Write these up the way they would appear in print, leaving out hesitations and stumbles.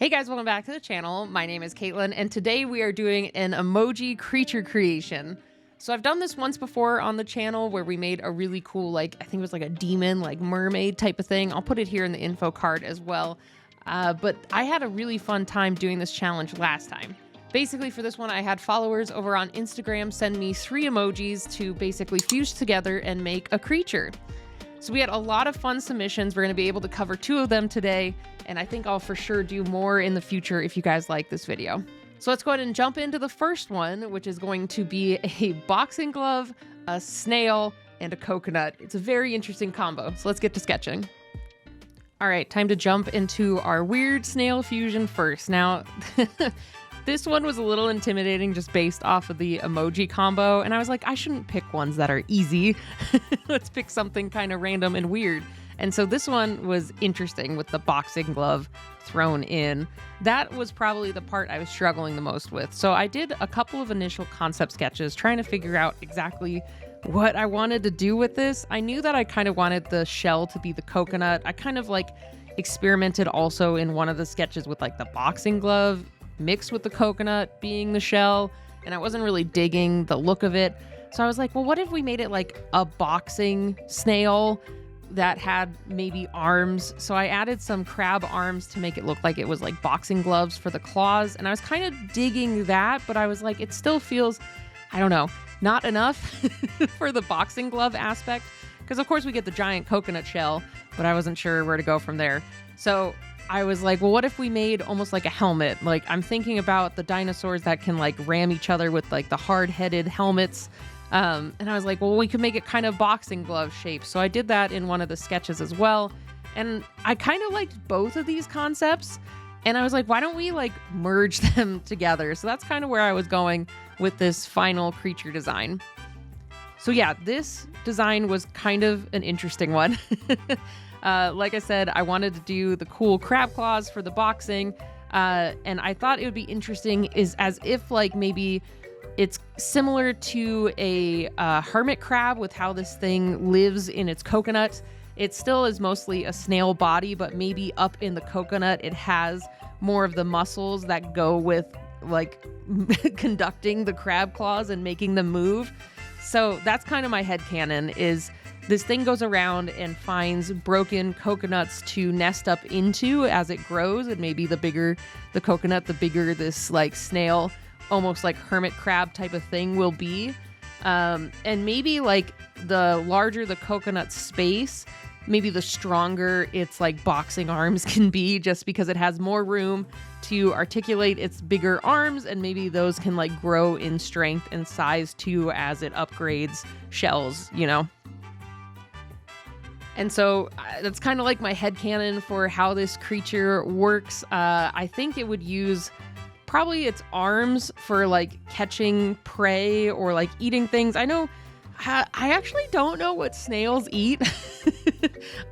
Hey guys, welcome back to the channel. My name is Katelyn, and today we are doing an emoji creature creation. So I've done this once before on the channel where we made a really cool, I think it was like a demon, like mermaid type of thing. I'll put it here in the info card as well. But I had a really fun time doing this challenge last time. Basically for this one, I had followers over on Instagram send me 3 emojis to basically fuse together and make a creature. So we had a lot of fun submissions. We're going to be able to cover 2 of them today, and I think I'll for sure do more in the future if you guys like this video. So let's go ahead and jump into the first one, which is going to be a boxing glove, a snail, and a coconut. It's a very interesting combo, so let's get to sketching. All right, time to jump into our weird snail fusion first. Now, this one was a little intimidating just based off of the emoji combo, and I was like, I shouldn't pick ones that are easy. Let's pick something kind of random and weird. And so this one was interesting with the boxing glove thrown in. That was probably the part I was struggling the most with. So I did a couple of initial concept sketches trying to figure out exactly what I wanted to do with this. I knew that I kind of wanted the shell to be the coconut. I kind of experimented also in one of the sketches with the boxing glove mixed with the coconut being the shell, and I wasn't really digging the look of it. So I was like, well, what if we made it like a boxing snail that had maybe arms? So I added some crab arms to make it look like it was like boxing gloves for the claws, and I was kind of digging that, but I was like, it still feels, I don't know, not enough for the boxing glove aspect, because of course we get the giant coconut shell, but I wasn't sure where to go from there. So I was like, well, what if we made almost like a helmet? I'm thinking about the dinosaurs that can ram each other with the hard-headed helmets. And I was like, well, we could make it kind of boxing glove shape. So I did that in one of the sketches as well. And I kind of liked both of these concepts. And I was like, why don't we merge them together? So that's kind of where I was going with this final creature design. So yeah, this design was kind of an interesting one. Like I said, I wanted to do the cool crab claws for the boxing. And I thought it would be interesting is as if maybe it's similar to a hermit crab with how this thing lives in its coconut. It still is mostly a snail body, but maybe up in the coconut, it has more of the muscles that go with conducting the crab claws and making them move. So that's kind of my headcanon is this thing goes around and finds broken coconuts to nest up into as it grows. And maybe the bigger the coconut, the bigger this snail, almost like hermit crab type of thing will be. And maybe the larger the coconut space, maybe the stronger its boxing arms can be, just because it has more room to articulate its bigger arms, and maybe those can grow in strength and size too as it upgrades shells, you know? And so that's kind of my headcanon for how this creature works. I think it would use probably its arms for catching prey or eating things. I know, I actually don't know what snails eat.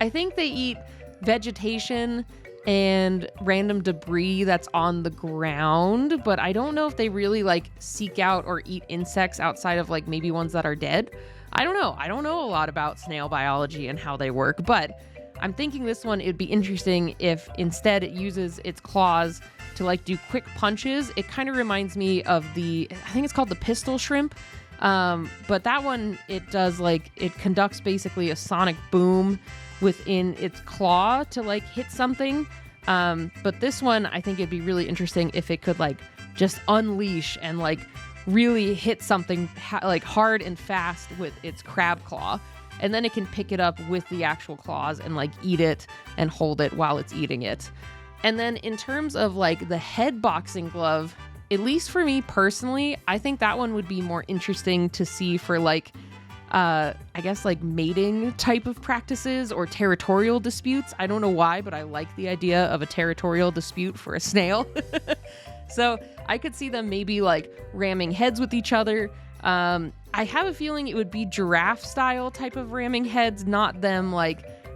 I think they eat vegetation and random debris that's on the ground, but I don't know if they really seek out or eat insects outside of maybe ones that are dead. I don't know. I don't know a lot about snail biology and how they work, but I'm thinking this one, it'd be interesting if instead it uses its claws to do quick punches. It kind of reminds me of I think it's called the pistol shrimp. But that one, it does it conducts basically a sonic boom within its claw to hit something. But this one, I think it'd be really interesting if it could just unleash and really hit something hard and fast with its crab claw. And then it can pick it up with the actual claws and eat it and hold it while it's eating it. And then in terms of the head boxing glove, at least for me personally, I think that one would be more interesting to see for I guess mating type of practices or territorial disputes. I don't know why, but I like the idea of a territorial dispute for a snail. So I could see them maybe ramming heads with each other. I have a feeling it would be giraffe style type of ramming heads, not them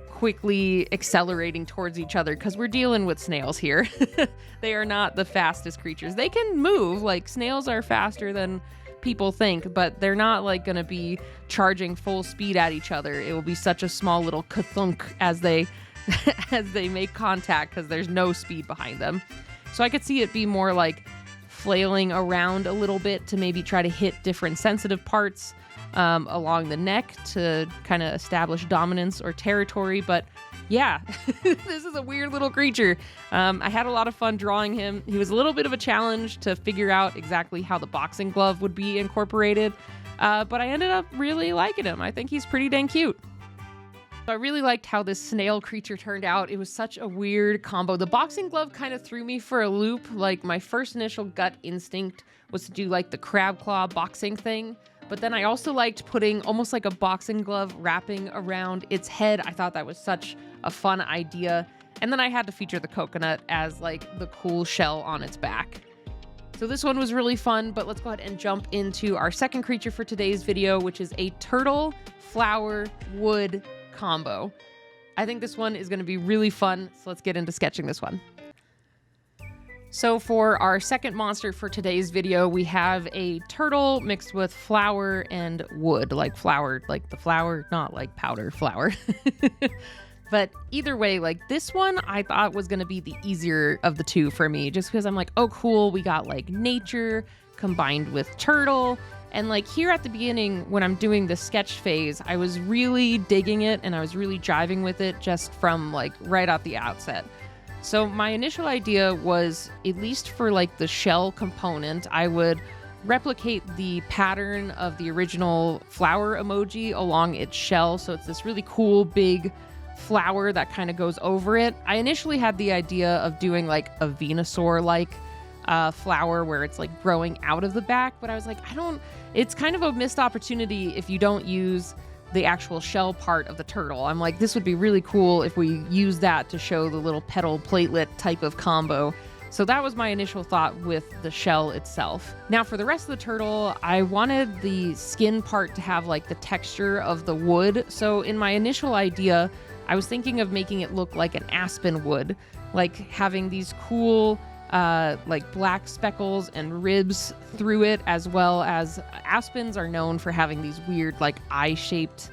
quickly accelerating towards each other, because we're dealing with snails here. They are not the fastest creatures. They can move, snails are faster than people think, but they're not going to be charging full speed at each other. It will be such a small little kathunk as they make contact, because there's no speed behind them. So I could see it be more like flailing around a little bit to maybe try to hit different sensitive parts along the neck to kind of establish dominance or territory. But yeah, this is a weird little creature. I had a lot of fun drawing him. He was a little bit of a challenge to figure out exactly how the boxing glove would be incorporated. But I ended up really liking him. I think he's pretty dang cute. So I really liked how this snail creature turned out. It was such a weird combo. The boxing glove kind of threw me for a loop. Like, my first initial gut instinct was to do like the crab claw boxing thing. But then I also liked putting almost like a boxing glove wrapping around its head. I thought that was such a fun idea. And then I had to feature the coconut as like the cool shell on its back. So this one was really fun, but let's go ahead and jump into our second creature for today's video, which is a turtle, flower, wood combo. I think this one is going to be really fun, so let's get into sketching this one. So for our second monster for today's video, we have a turtle mixed with flower and wood, like flour, like the flour, not like powder flour. But either way, like this one I thought was going to be the easier of the two for me, just because I'm like, oh cool, we got like nature combined with turtle. And like here at the beginning, when I'm doing the sketch phase, I was really digging it and I was really jiving with it just from like right out the outset. So my initial idea was, at least for like the shell component, I would replicate the pattern of the original flower emoji along its shell. So it's this really cool big flower that kind of goes over it. I initially had the idea of doing like a Venusaur-like flower where it's like growing out of the back, but I was like, it's kind of a missed opportunity if you don't use the actual shell part of the turtle. I'm like, this would be really cool if we use that to show the little petal platelet type of combo. So that was my initial thought with the shell itself. Now for the rest of the turtle, I wanted the skin part to have like the texture of the wood. So in my initial idea, I was thinking of making it look like an aspen would, like having these cool like black speckles and ribs through it, as well as aspens are known for having these weird like eye-shaped,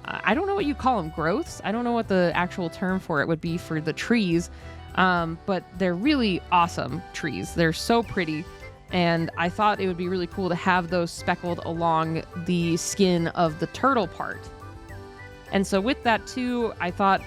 I don't know what you call them, growths? I don't know what the actual term for it would be for the trees, but they're really awesome trees. They're so pretty, and I thought it would be really cool to have those speckled along the skin of the turtle part. And so with that too, I thought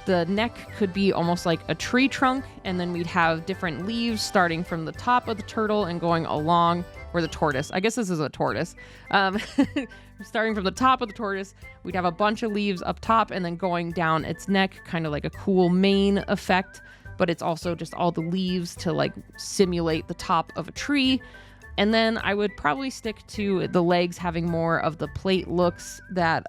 the neck could be almost like a tree trunk, and then we'd have different leaves starting from the top of the turtle and going along, or the tortoise. I guess this is a tortoise. Starting from the top of the tortoise, we'd have a bunch of leaves up top and then going down its neck, kind of like a cool mane effect, but it's also just all the leaves to like simulate the top of a tree. And then I would probably stick to the legs having more of the plate looks that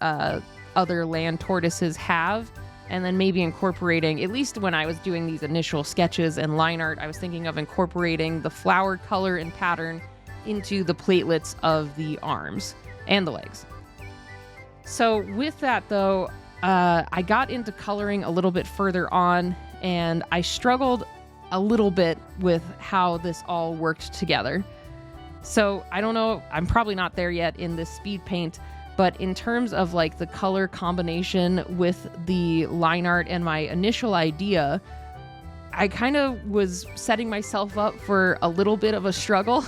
other land tortoises have. And then maybe incorporating, at least when I was doing these initial sketches and line art, I was thinking of incorporating the flower color and pattern into the platelets of the arms and the legs. So with that though, I got into coloring a little bit further on, and I struggled a little bit with how this all worked together. So I don't know, I'm probably not there yet in this speed paint, but in terms of like the color combination with the line art and my initial idea, I kind of was setting myself up for a little bit of a struggle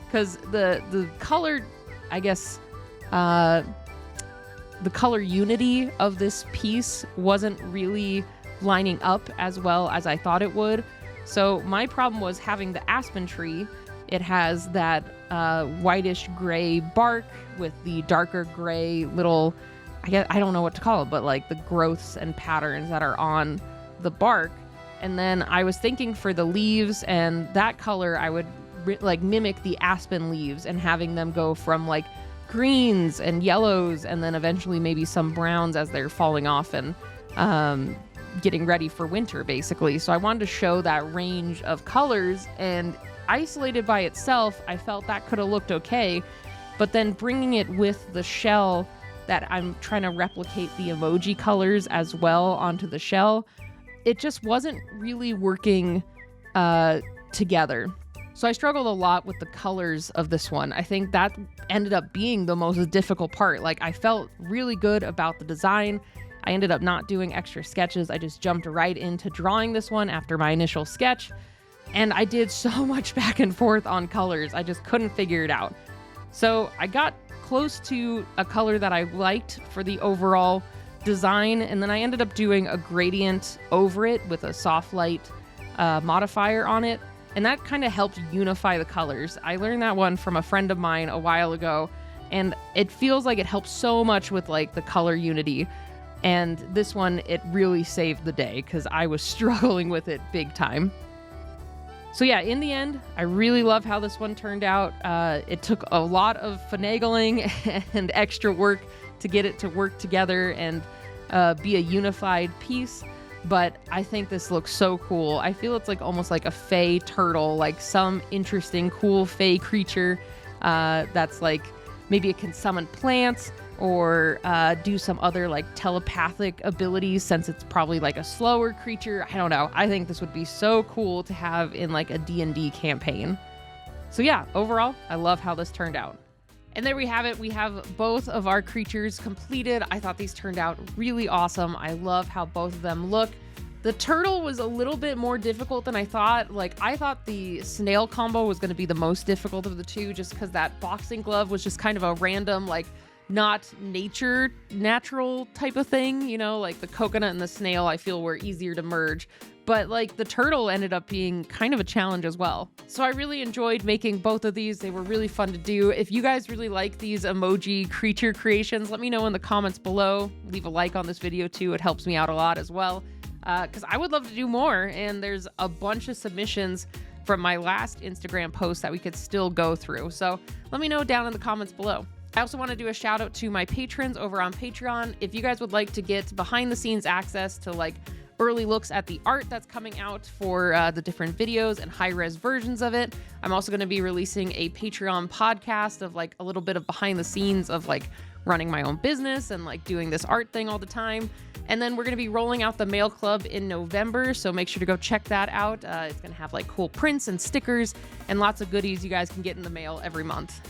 because the color, I guess, the color unity of this piece wasn't really lining up as well as I thought it would. So my problem was having the aspen tree. It has that whitish gray bark with the darker gray little, I don't know what to call it, but like the growths and patterns that are on the bark. And then I was thinking for the leaves and that color, I would like mimic the aspen leaves and having them go from like greens and yellows and then eventually maybe some browns as they're falling off and getting ready for winter basically. So I wanted to show that range of colors, and isolated by itself, I felt that could have looked okay, but then bringing it with the shell that I'm trying to replicate the emoji colors as well onto the shell, it just wasn't really working together. So I struggled a lot with the colors of this one. I think that ended up being the most difficult part. Like, I felt really good about the design. I ended up not doing extra sketches. I just jumped right into drawing this one after my initial sketch. And I did so much back and forth on colors. I just couldn't figure it out. So I got close to a color that I liked for the overall design, and then I ended up doing a gradient over it with a soft light modifier on it, and that kind of helped unify the colors. I learned that one from a friend of mine a while ago, and it feels like it helps so much with like the color unity. And this one, it really saved the day because I was struggling with it big time. So yeah, in the end, I really love how this one turned out. It took a lot of finagling and extra work to get it to work together and be a unified piece. But I think this looks so cool. I feel it's like almost like a fey turtle, like some interesting, cool fey creature that's like maybe it can summon plants or do some other like telepathic abilities, since it's probably like a slower creature. I don't know. I think this would be so cool to have in like a D&D campaign. So yeah, overall, I love how this turned out. And there we have it. We have both of our creatures completed. I thought these turned out really awesome. I love how both of them look. The turtle was a little bit more difficult than I thought. Like, I thought the snail combo was going to be the most difficult of the two, just because that boxing glove was just kind of a random, like, not natural type of thing, you know, like the coconut and the snail I feel were easier to merge, but like the turtle ended up being kind of a challenge as well. So I really enjoyed making both of these. They were really fun to do. If you guys really like these emoji creature creations, let me know in the comments below. Leave a like on this video too. It helps me out a lot as well, because I would love to do more, and there's a bunch of submissions from my last Instagram post that we could still go through. So let me know down in the comments below. I also want to do a shout out to my patrons over on Patreon. If you guys would like to get behind the scenes access to like early looks at the art that's coming out for the different videos and high res versions of it, I'm also going to be releasing a Patreon podcast of like a little bit of behind the scenes of like running my own business and like doing this art thing all the time. And then we're going to be rolling out the mail club in November, so make sure to go check that out. It's going to have like cool prints and stickers and lots of goodies you guys can get in the mail every month.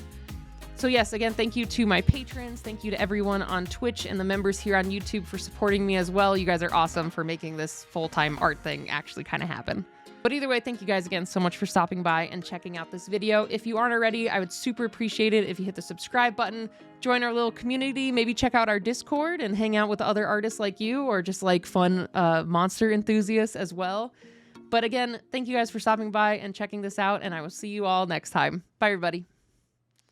So yes, again, thank you to my patrons. Thank you to everyone on Twitch and the members here on YouTube for supporting me as well. You guys are awesome for making this full-time art thing actually kind of happen. But either way, thank you guys again so much for stopping by and checking out this video. If you aren't already, I would super appreciate it if you hit the subscribe button, join our little community, maybe check out our Discord and hang out with other artists like you, or just like fun monster enthusiasts as well. But again, thank you guys for stopping by and checking this out, and I will see you all next time. Bye, everybody.